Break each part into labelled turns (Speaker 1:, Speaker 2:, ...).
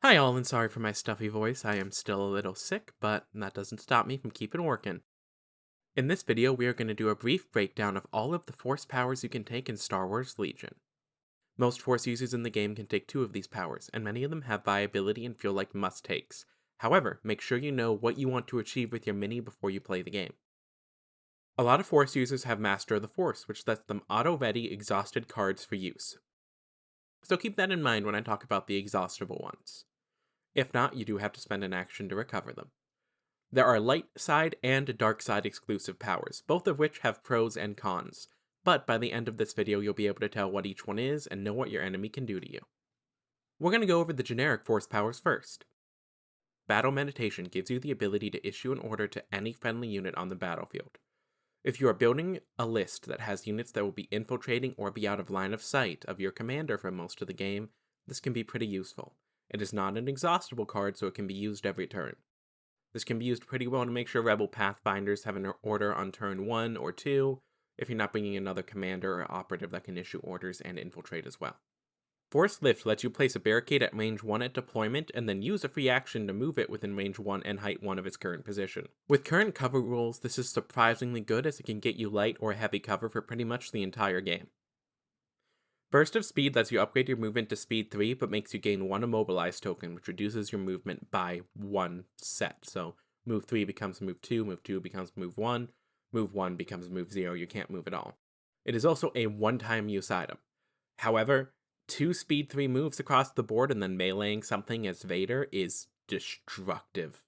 Speaker 1: Hi all, and sorry for my stuffy voice. I am still a little sick, but that doesn't stop me from keeping working. In this video, we are going to do a brief breakdown of all of the Force powers you can take in Star Wars Legion. Most Force users in the game can take two of these powers, and many of them have viability and feel like must-takes. However, make sure you know what you want to achieve with your mini before you play the game. A lot of Force users have Master of the Force, which lets them auto-ready exhausted cards for use. So keep that in mind when I talk about the exhaustible ones. If not, you do have to spend an action to recover them. There are light side and dark side exclusive powers, both of which have pros and cons, but by the end of this video you'll be able to tell what each one is and know what your enemy can do to you. We're going to go over the generic force powers first. Battle Meditation gives you the ability to issue an order to any friendly unit on the battlefield. If you are building a list that has units that will be infiltrating or be out of line of sight of your commander for most of the game, this can be pretty useful. It is not an exhaustible card, so it can be used every turn. This can be used pretty well to make sure Rebel Pathfinders have an order on turn 1 or 2, if you're not bringing another commander or operative that can issue orders and infiltrate as well. Force Lift lets you place a barricade at range 1 at deployment, and then use a free action to move it within range 1 and height 1 of its current position. With current cover rules, this is surprisingly good as it can get you light or heavy cover for pretty much the entire game. Burst of Speed lets you upgrade your movement to Speed 3, but makes you gain 1 Immobilize token, which reduces your movement by 1 set. So move 3 becomes move 2 becomes move 1 becomes move 0, you can't move at all. It is also a one-time use item. However, 2 Speed 3 moves across the board and then meleeing something as Vader is destructive.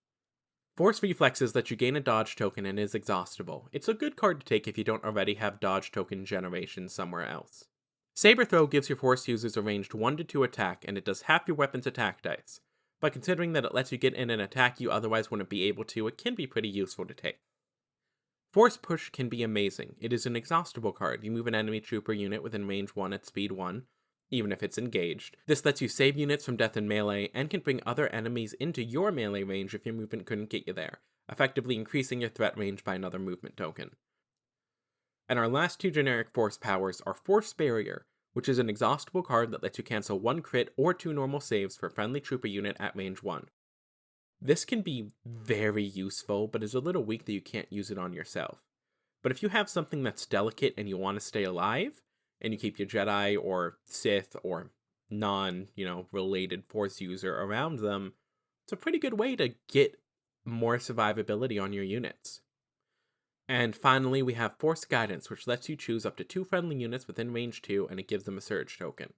Speaker 1: Force Reflexes let you gain a dodge token and is exhaustible. It's a good card to take if you don't already have dodge token generation somewhere else. Saber Throw gives your Force users a ranged 1 to 2 attack, and it does half your weapon's attack dice. But considering that it lets you get in an attack you otherwise wouldn't be able to, it can be pretty useful to take. Force Push can be amazing. It is an exhaustible card. You move an enemy trooper unit within range 1 at speed 1, even if it's engaged. This lets you save units from death in melee, and can bring other enemies into your melee range if your movement couldn't get you there, effectively increasing your threat range by another movement token. And our last two generic force powers are Force Barrier, which is an exhaustible card that lets you cancel 1 crit or 2 normal saves for a friendly trooper unit at range 1. This can be very useful, but is a little weak that you can't use it on yourself. But if you have something that's delicate and you want to stay alive, and you keep your Jedi or Sith or related force user around them, it's a pretty good way to get more survivability on your units. And finally, we have Force Guidance, which lets you choose up to 2 friendly units within range 2, and it gives them a surge token.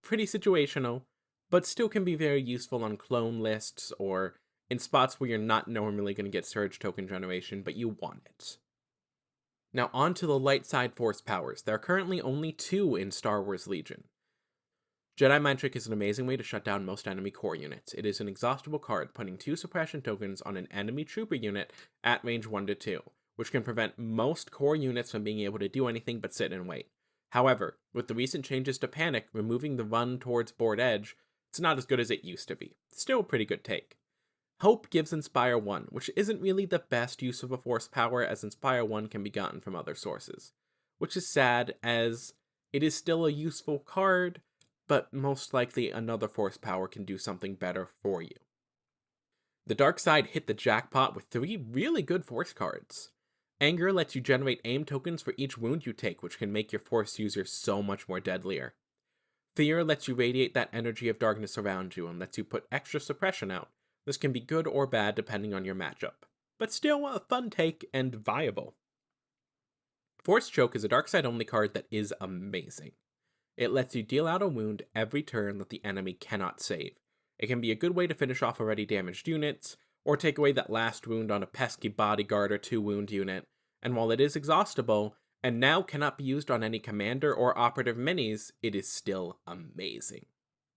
Speaker 1: Pretty situational, but still can be very useful on clone lists or in spots where you're not normally going to get surge token generation, but you want it. Now on to the light side force powers. There are currently only 2 in Star Wars Legion. Jedi Mind Trick is an amazing way to shut down most enemy core units. It is an exhaustible card, putting 2 suppression tokens on an enemy trooper unit at range 1 to 2. Which can prevent most core units from being able to do anything but sit and wait. However, with the recent changes to Panic removing the run towards board edge, it's not as good as it used to be. Still a pretty good take. Hope gives Inspire 1, which isn't really the best use of a force power, as Inspire 1 can be gotten from other sources. Which is sad, as it is still a useful card, but most likely another force power can do something better for you. The dark side hit the jackpot with 3 really good force cards. Anger lets you generate aim tokens for each wound you take, which can make your force user so much more deadlier. Fear lets you radiate that energy of darkness around you and lets you put extra suppression out. This can be good or bad depending on your matchup, but still a fun take and viable. Force Choke is a dark side only card that is amazing. It lets you deal out a wound every turn that the enemy cannot save. It can be a good way to finish off already damaged units, or take away that last wound on a pesky bodyguard or 2 wound unit, and while it is exhaustible, and now cannot be used on any commander or operative minis, it is still amazing.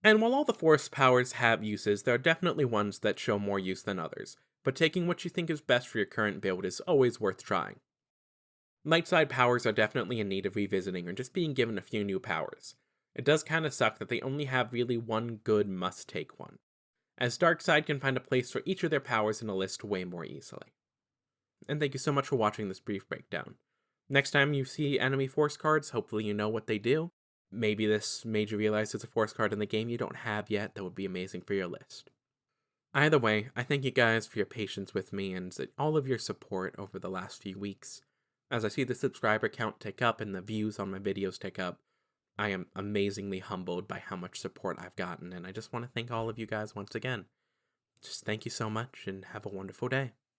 Speaker 1: And while all the force powers have uses, there are definitely ones that show more use than others, but taking what you think is best for your current build is always worth trying. Light side powers are definitely in need of revisiting or just being given a few new powers. It does kinda suck that they only have really one good must-take one, as Darkseid can find a place for each of their powers in a list way more easily. And thank you so much for watching this brief breakdown. Next time you see enemy force cards, hopefully you know what they do, maybe this made you realize there's a force card in the game you don't have yet that would be amazing for your list. Either way, I thank you guys for your patience with me and all of your support over the last few weeks. As I see the subscriber count tick up and the views on my videos tick up, I am amazingly humbled by how much support I've gotten, and I just want to thank all of you guys once again. Just thank you so much and have a wonderful day.